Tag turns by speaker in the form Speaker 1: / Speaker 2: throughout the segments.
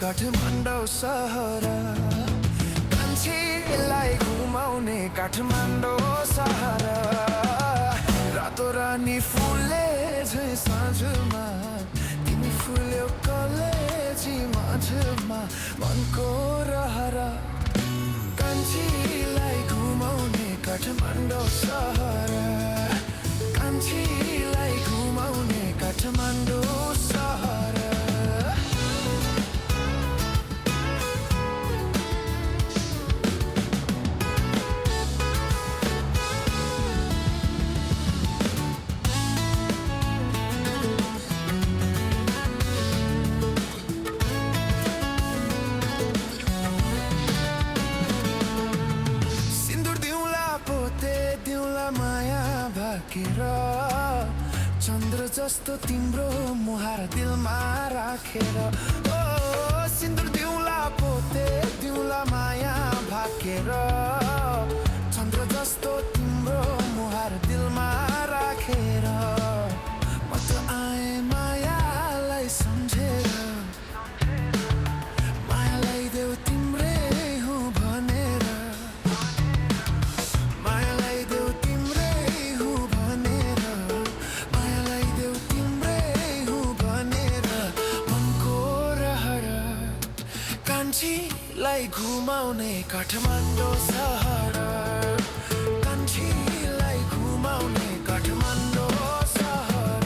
Speaker 1: काठमाडौँ सहर कान्छीलाई घुमाउने काठमाडौँ सहर रातो रानी फुले झै साँझमा तिमी फुल्यौ कलेजी माझमा मनको रहर कान्छीलाई घुमाउने काठमाडौँ सहर कान्छीलाई घुमाउने काठमाडौँ सहर चन्द्र जस्तो तिम्रो मुहार दिलमा राखेर ओ सिन्दुर दिउला पोते दिउला माया भाकेर चन्द्र जस्तो तिम्रो मुहार दिलमा राखेर म त आए मायालाई सम्झेर मायालाई देऊ तिम्रै हुँ भनेर मायालाई देऊ तिम्रै हुँ भनेर मायालाई देऊ तिम्रै हुँ भनेर मनको रहर कान्छीलाई घुमाउने काठमाडौँ सहर कान्छीलाई घुमाउने काठमाडौँ सहर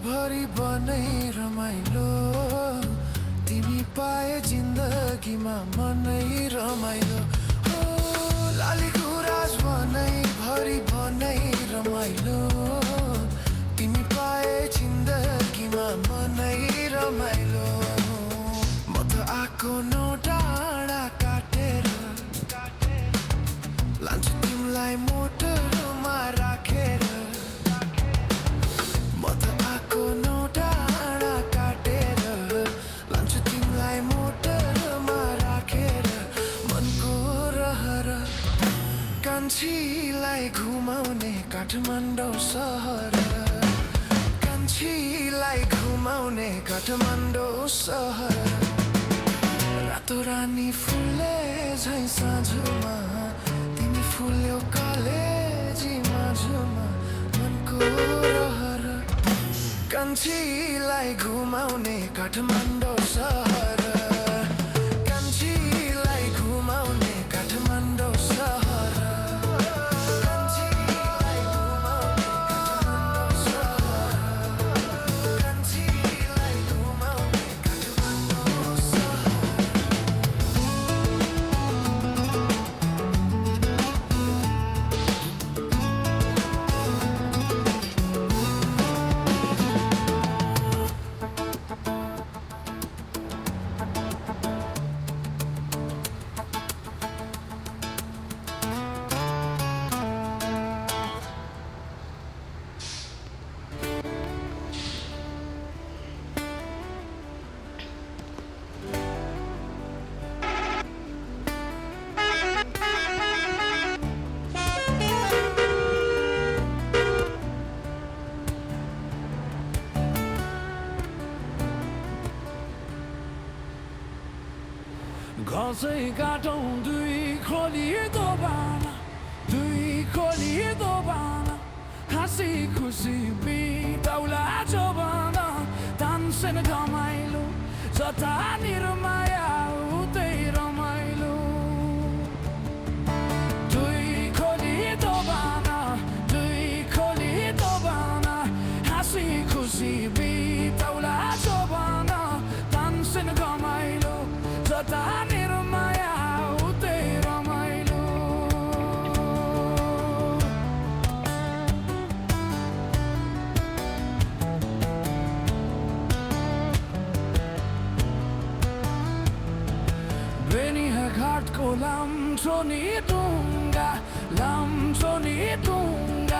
Speaker 1: भरि बनै रमाइलो तिमी पाए जिन्दगीमा मनै रमाइलो हो लाली गुराँस बनै भरि बनै रमाइलो तिमी पाए जिन्दगीमा मनै रमाइलो म त आएको नौ डाँडा काटेर लान्छु तिमीलाई मोटरमा राखेर नौ डाँडा काटेर लान्छु तिमीलाई मोटरमा राखेर मनको रहर कान्छीलाई घुमाउने काठमाडौँ सहर कान्छीलाई घुमाउने काठमाडौँ सहर रातो रानी फुले झै साँझमा तिमी फुल्यौ कलेजी माझमा मनको रहर कान्छीलाई घुमाउने काठमाडौँ सहर कान्छीलाई घुमाउने काठमाडौँ सहर कान्छीलाई घुमाउने काठमाडौँ सहर कान्छीलाई घुमाउने काठमाडौँ सहर
Speaker 2: घसै काटौँ दुई खोलिएको बाना दुई खोलिएको बाना हाँसी खुसी बिताउला जवाना तानसेन रमाइलो जतानिर माया उतै रमाइलो दुई खोलिएको बाना दुई खोलिएको बाना हाँसी खुसी बिताउला जवाना तानसेन रमाइलो जतानिर माया उतै रमाइलो घाटको लाम्छो नि डुङ्गा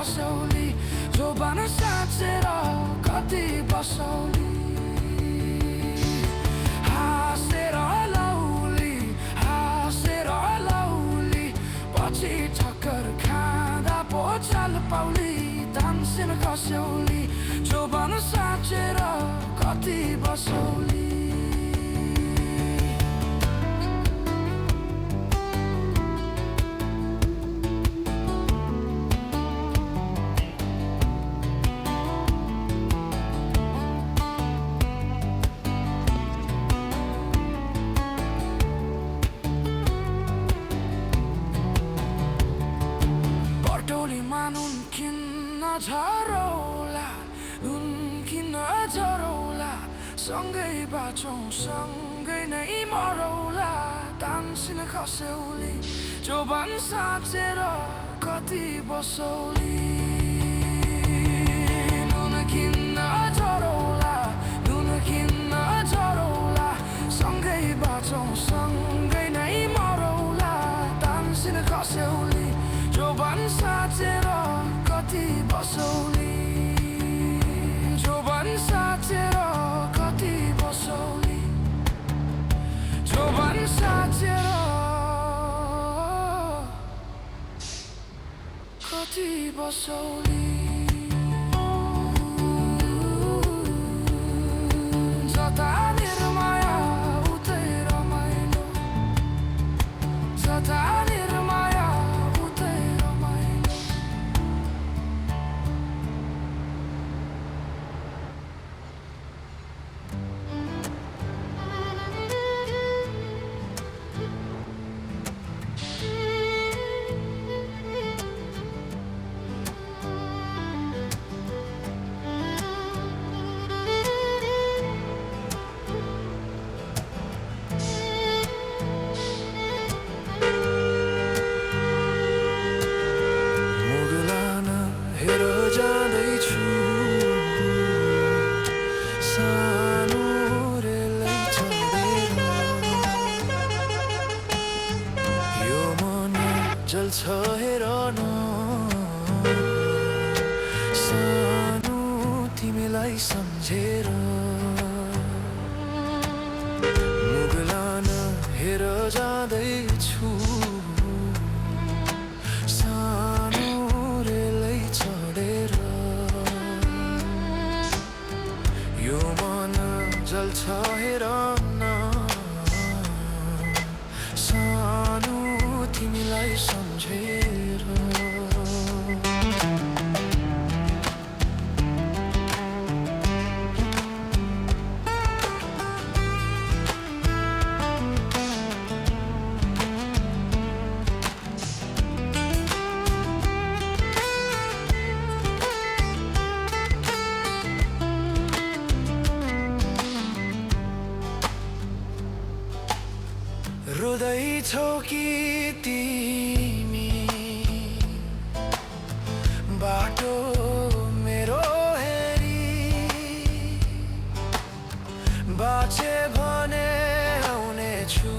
Speaker 2: खस्यौली जोबान साँचेर कति बसौली हाँसेर लौली पछि ठक्कर खाँदा पो चाल पाउली तानसेन खस्यौली जोबान साँचेर कति बसौली झरौला सँगै बाँचौँ सँगै नै मरौला तानसिन खस्यौली जोबान साँचेर कति बसौली नुन किन्न झरौला सँगै बाँचौँ सँगै नै मरौला तानसिन खस्यौली जोबान साँचेर कति बसौली जोबान साँचेर कति बसौली जोबान साँचेर कति बसौली जतानिर माया उतै रमाइलो जतानिर माया उतै रमाइलो जल्छ हेर न सानो तिमीलाई सम्झेर मुगलान हेर जाँदैछु सानो रेलै चढेर यो मन जल्छ हेर न सानो तिमीलाई सम्झेर रोदैछौ कि तिमी बाटो मेरो हेरी बाँचे भने आउनेछु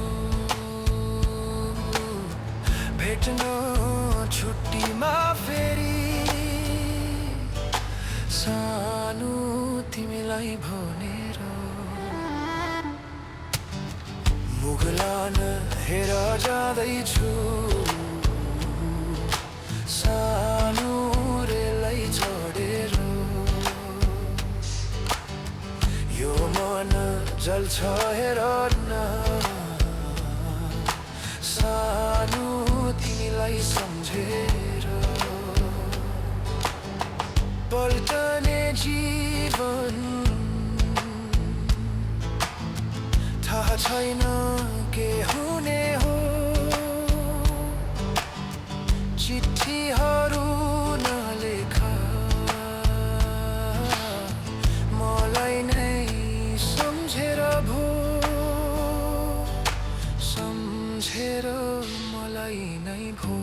Speaker 2: भेट्न छुट्टीमा फेरि सानो तिमीलाई भनेर मुगलान हेर जाँदैछु सानो रेलै चढेर यो मन जल्छ हेर न सानो तिमीलाई सम्झेर पल्टने जीवन थाहा छैन के हुने हो चिठीहरू नलेख मलाई नै सम्झेर भो सम्झेर मलाई नै भो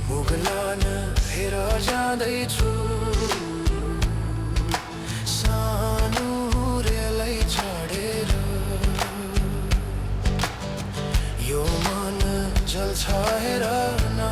Speaker 2: मुगलान हेर जाँदैछु सानो रेलै चढेर यो मन जल्छ हेर न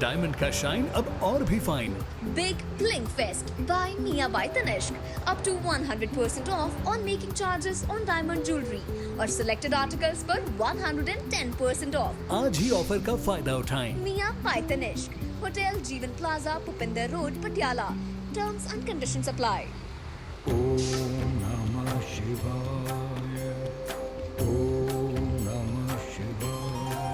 Speaker 3: डायमंड का शाइन अब और भी fine.
Speaker 4: Big Bling Fest by Mia by Tanishq. Up to 100% off on making charges on diamond jewelry और selected articles पर 110% off.
Speaker 3: आज ही ऑफर का फायदा उठाएं।
Speaker 4: Mia by Tanishq. Hotel Jeevan Plaza, Pupinder Road, Patiala. Terms and conditions apply.
Speaker 5: Om Namah Shivaya. Om Namah Shivaya.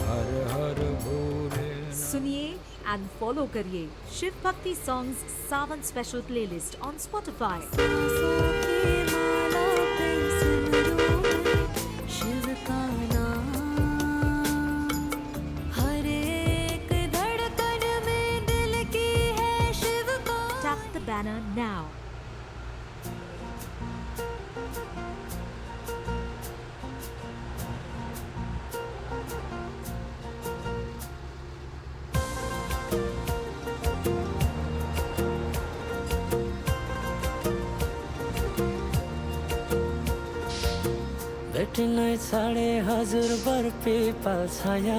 Speaker 5: Har Har Bole.
Speaker 6: सुनिए and follow करिए शिव भक्ति songs Sawan special playlist on Spotify.
Speaker 1: Shiv का नाम हर एक धड़कन में दिल की है शिव का।
Speaker 6: Tap the banner now.
Speaker 7: भेटिनै छाडे हजुर बर पेपाल छाया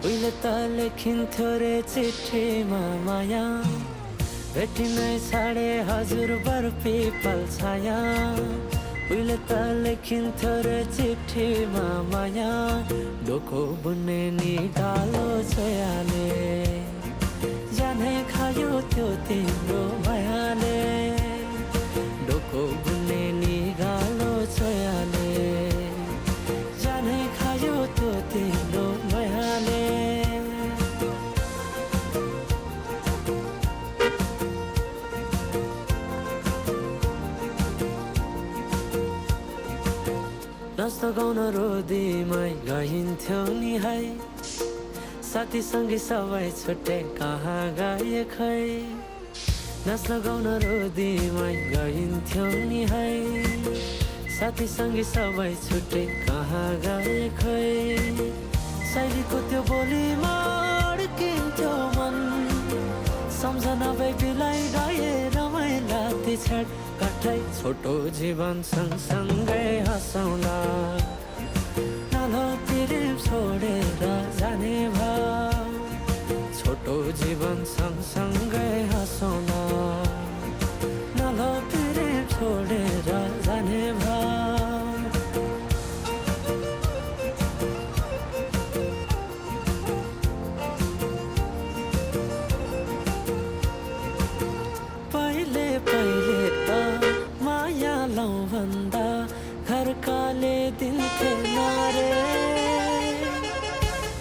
Speaker 7: उहिले त लेखिन्थ्यो रे चिठीमा माया भेटिनै छाडे हजुर बर पेपाल छाया उहिले त लेखिन्थ्यो रे चिठीमा माया डोको बुन्ने निकालो छोयाले जाने खायो त्यो तिम्रो मायाले डोको बुन्ने निकालो छोयाले जाने खायो त्यो तिम्रो मायाले नाच्न गाउन रोदीमै गइन्थ्यो नि है साथीसँगै सबै छुट्टे कहाँ गए खै नाच्न गाउन रोदीमै गइन्थ्यो नि है साथीसँगै सबै छुट्टे कहाँ गए खै शैलीको त्यो बोलीमा अड्किन्थ्यो मन सम्झना बेबीलाई गए रमाइला ती छेड काठै छोटो जीवन सँगसँगै हँसौँला नालो प्रेम छोडेर जाने भाव छोटो जीवन सँगसँगै हँसौँला नालो प्रेम छोडेर जाने भाव पहिले पहिले त माया लौ भन्दा घरकाले दिन्थे नारे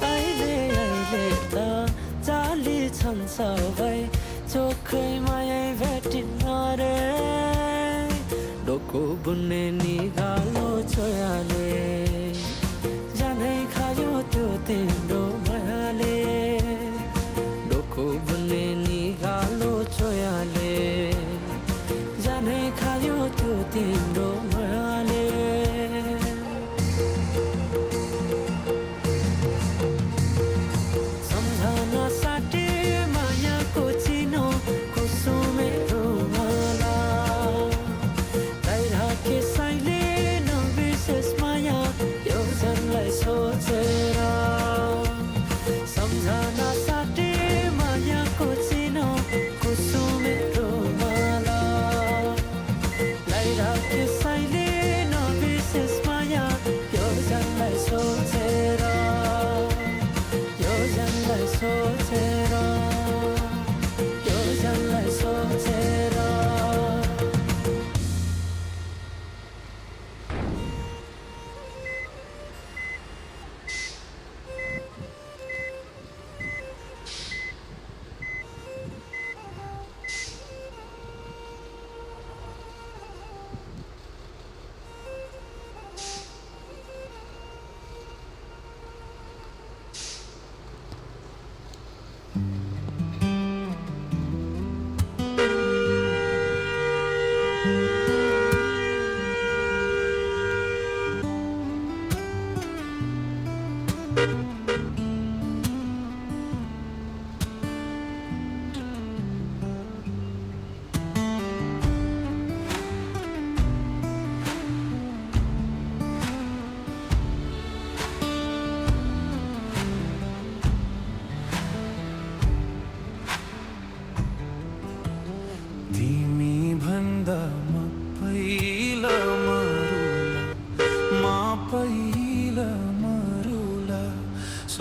Speaker 7: अहिले अहिले त जाली छन् सबै चोखै माया भेटिन्न रे डोको बुन्ने निगालो छोयाले जानै खायो त्यो तिम्रो मायाले डोको बुन्ने निगालो छोयाले जानै खायो त्यो तिम्रो मायाले सम्झना साटे मायाको चिनो कुसुमे रुमाला तैरा के सैले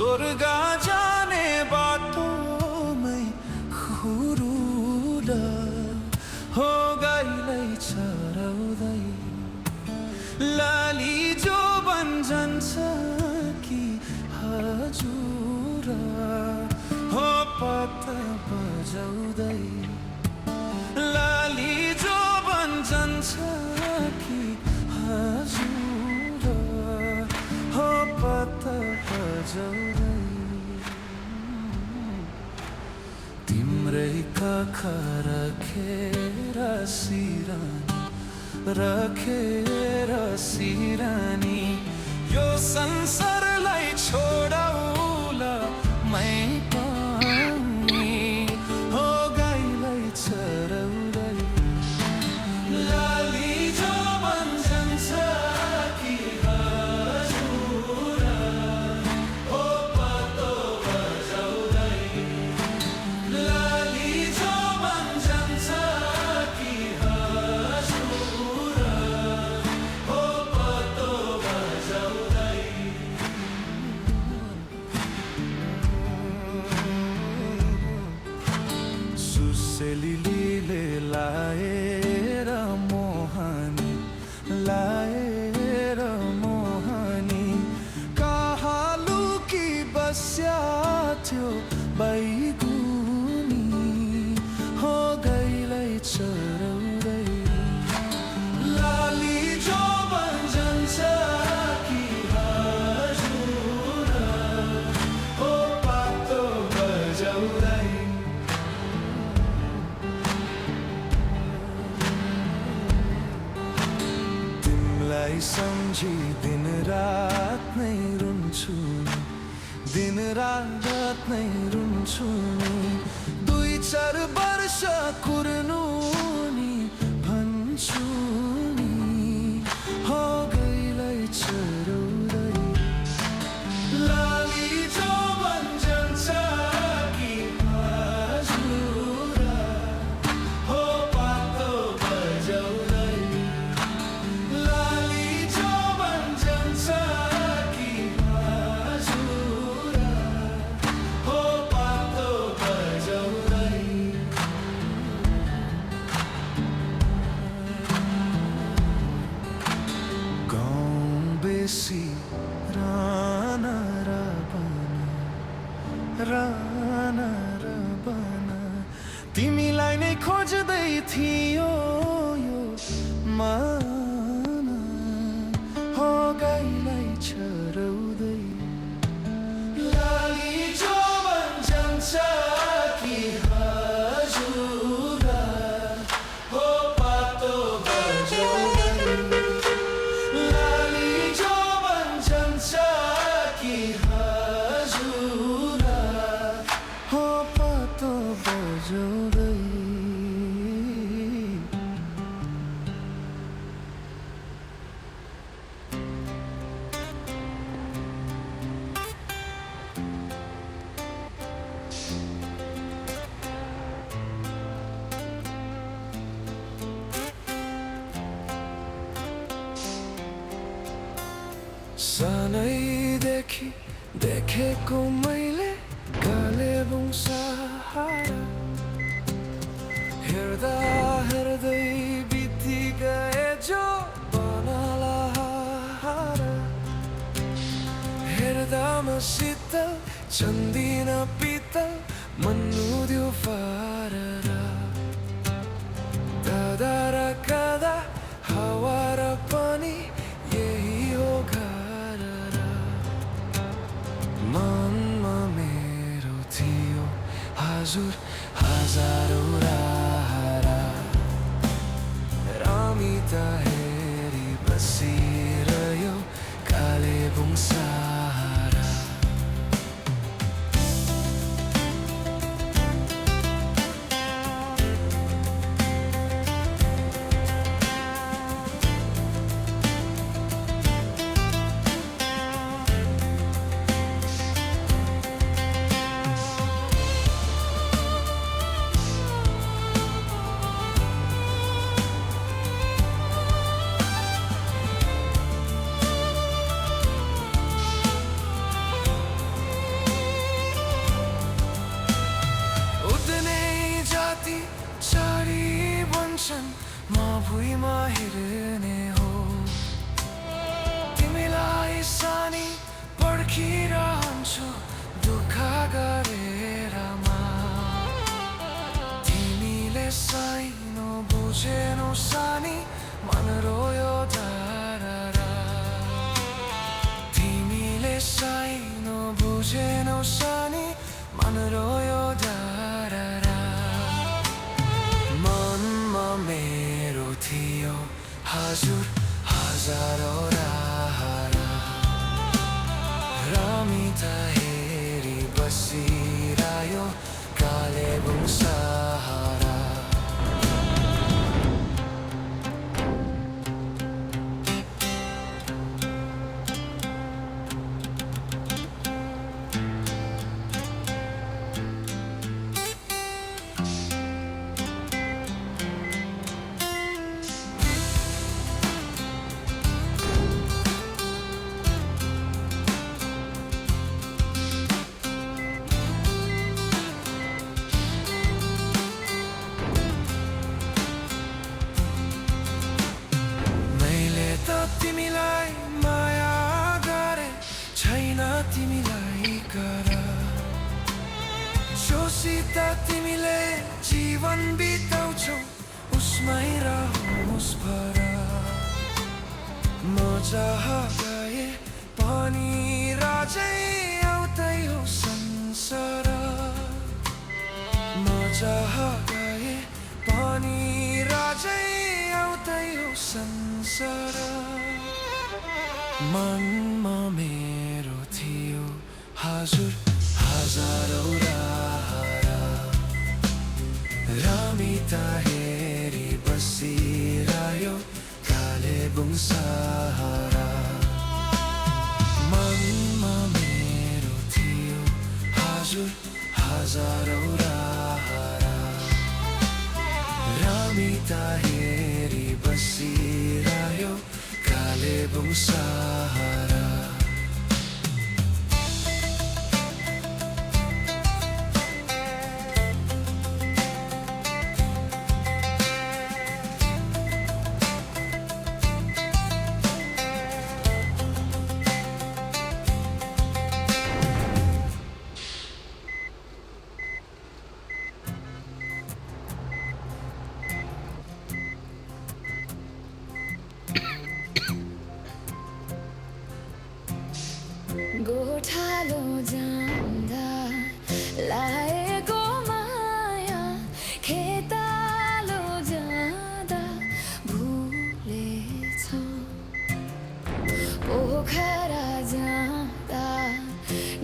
Speaker 2: स्वर्गा जाने बाटोमै हुरुला हो गाईलाई चराउँदै लाली जो बन्छ कि हजुर हो पत्ता बजाउँदै लाली जो बन्छ कि हजुर हो पत्ता बजाउँदै तिम्रै काखा राखेर सिरानी यो संसारलाई छोडाउला मै पानी हो गाईलाई चराउँदै लाली जो बन्छ कि हजुर हो पत्तो बजाउँदै लाली जो बन्छ कि हजुर हो पत्तो बजाउँदै सुसेलीले लाएर मोहनी कहाँ लुकी बस्या थियो बैगुनी हो गाईलाई चराउँदै लाली जो बन्छ कि हजुर हो पत्तो बजाउँदै तिमीलाई सम्झी दिन रात नै रुन्छु नि 2-4 वर्ष कुर्नु नि भन्छु नि हो गाईलाई चराउँदै लाली जो बन्छ कि हजुर हो पत्तो बजाउँदै लाली जो बन्छ कि हजुर हो पत्तो बजाउँदै गाउँ बेसी राना र बना तिमीलाई नै खोज्दै थियो यो माना हो गाईलाई चराउँदै लाली जो बन्छ कि हजुर हो पत्तो बजाउँदै लाली जो बन्छ कि हजुर हो पत्तो बजाउँदै सानैदेखि देखेको मैले कालेबुङ सहारा हेर्दा हेर्दै बिति गए जो बनला हेर्दा म शीतल चन्दिन पितल मन्नुद्यो फारेर दादा र कादा हावा र पनि यही हो घर मनमा मेरो थियो हजुर हजारौँ राहरा रामिता हेरी बसिरह्यो कालेबुङ सहारा बुझेनौ सानी मन रोयो धारा तिमीले साइनो बुझेनौ सानी मन रोयो धारा मनमा मेरो थियो हजुर हजारौँ राहरा रमिता हेरी बसिरह्यो कालेबुङ सहारा तिमीलाई माया गरे छैन तिमीलाई कर जोसित तिमीले जीवन बिताउँछौ उसमै रहोस् भर म जहाँ गए पनि राजै आउँदै हो संसार म जहाँ गए पनि राजै आउँदै हो संसार मनमा मेरो थियो हजुर हजारौँ राहरा रमिता हेरी बसिरह्यो कालेबुङ सहारा मनमा मेरो थियो हजुर हजारौँ राहरा रमिता हेरी बसिरह्यो कालेबुङ सहारा
Speaker 1: गोठालो जाँदा लागेको माया खेतालो जाँदा भुलेछ पोखरा जाँदा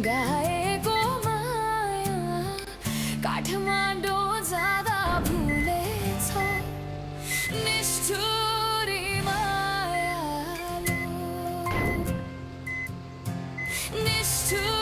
Speaker 1: गाएको माया काठमाडौँ जाँदा भुलेछ निष्ठुरी मायालो निष्ठुरी